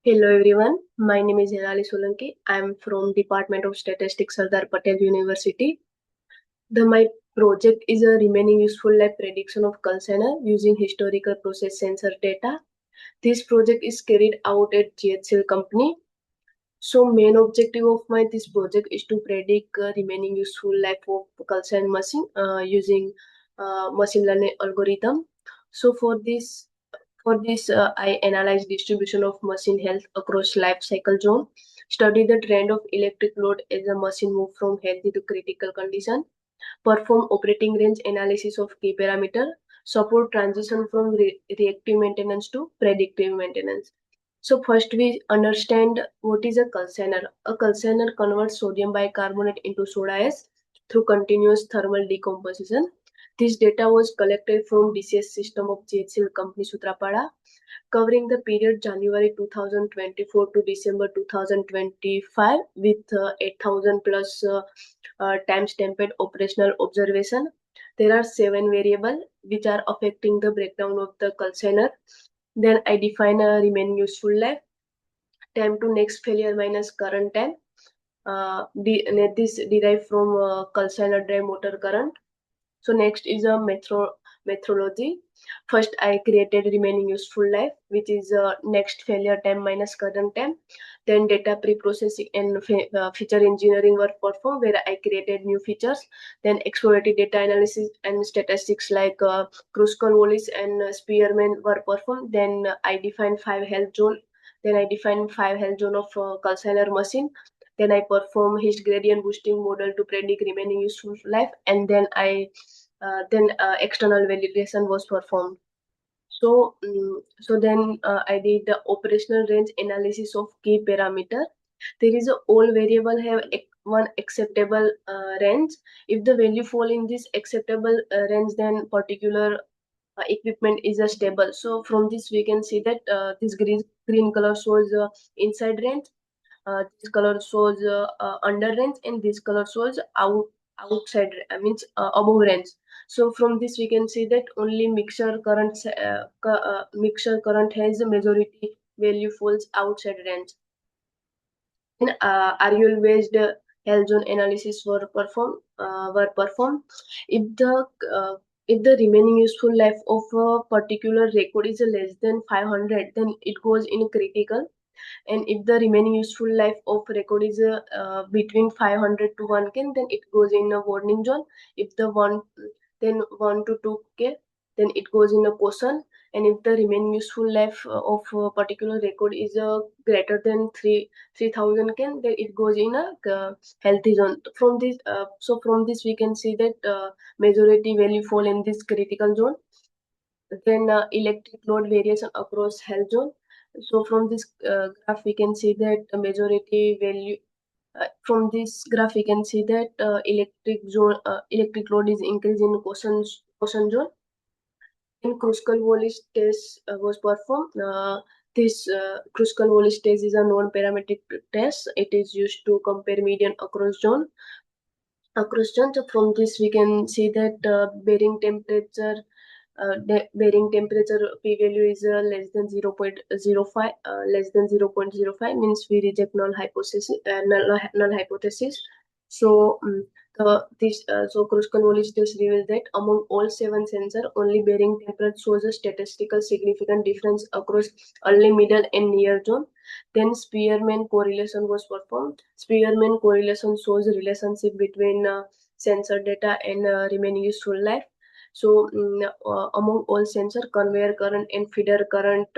Hello everyone, my name is Solanki. I am from Department of Statistics, Sardar Patel University. My project is a remaining useful life prediction of Kalsana using historical process sensor data. This project is carried out at GHL company. So main objective of my this project is to predict remaining useful life of Kalsan machine using machine learning algorithm. So for this, I analyze distribution of machine health across life cycle zone, study the trend of electric load as a machine move from healthy to critical condition, perform operating range analysis of key parameter, support transition from reactive maintenance to predictive maintenance. So first we understand what is a calciner. A calciner converts sodium bicarbonate into soda ash through continuous thermal decomposition. This data was collected from DCS system of GHL company Sutrapada, covering the period January 2024 to December 2025 with 8,000 plus time-stamped operational observation. There are 7 variables which are affecting the breakdown of the calciner. Then I define a remaining useful life, time to next failure minus current time. This derived from calciner drive motor current. So next is a methodology. First, I created remaining useful life, which is next failure time minus current time. Then data pre-processing and feature engineering were performed, where I created new features. Then exploratory data analysis and statistics like Kruskal-Wallis and Spearman were performed. Then I defined 5 health zone. Then I defined 5 health zone of calciner machine. Then I perform his gradient boosting model to predict remaining useful life, and then external validation was performed. So then I did the operational range analysis of key parameter. There is a all variable have one acceptable range. If the value fall in this acceptable range, then particular equipment is a stable. So from this we can see that this green color shows inside range, this color shows under range, and this color shows outside means above range. So from this we can see that only mixture current has a majority value falls outside range. In RUL based health zone analysis were performed. If the uh, if the remaining useful life of a particular record is less than 500, then it goes in critical. And if the remaining useful life of record is between 500 to 1K, then it goes in a warning zone. If the 1 to 2K, then it goes in a caution. And if the remaining useful life of a particular record is greater than 3,000K, then it goes in a healthy zone. From this we can see that majority value fall in this critical zone. Then electric load variation across health zone. So from this graph we can see that the majority value from this graph we can see that electric load is increased in caution zone. In Kruskal-Wallis test was performed. This Kruskal-Wallis test is a non-parametric test. It is used to compare median across zone. So from this we can see that bearing temperature p value is less than 0.05. Less than 0.05 means we reject null hypothesis. So Kruskal-Wallis test reveals that among all 7 sensors, only bearing temperature shows a statistical significant difference across early, middle, and near zone. Then Spearman correlation was performed. Spearman correlation shows a relationship between sensor data and remaining useful life. So among all sensor, conveyor current and feeder current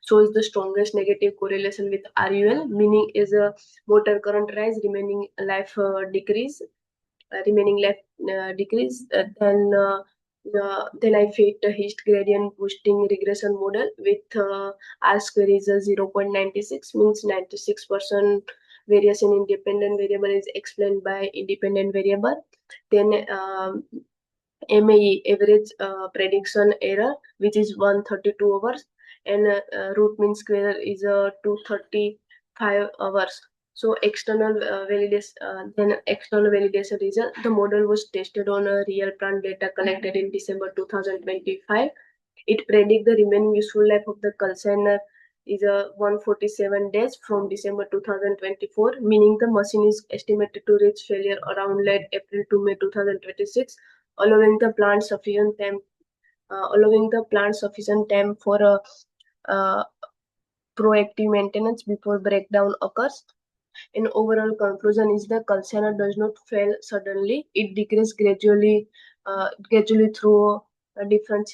shows the strongest negative correlation with RUL, meaning is a motor current rise, remaining life decrease. Then I fit the Hist gradient boosting regression model with R square is 0.96, means 96% variation in dependent variable is explained by independent variable. Then MAE, average prediction error, which is 132 hours, and root mean square is 235 hours. So external validation result. The model was tested on a real plant data collected in December 2025. It predict the remaining useful life of the calciner is 147 days from December 2024, meaning the machine is estimated to reach failure around late April to May 2026, allowing the plant sufficient time for uh, proactive maintenance before breakdown occurs. An overall conclusion is the calciner does not fail suddenly. It decreases gradually through different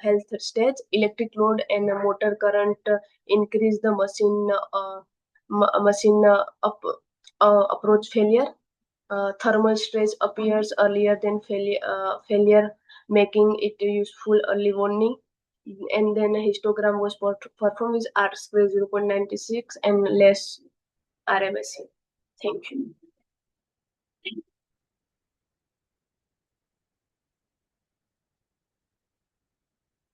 health stage. Electric load and motor current increase the machine approach failure. Thermal stress appears earlier than failure, making it a useful early warning. And then a histogram was performed with R square 0.96 and less RMSE. Thank you.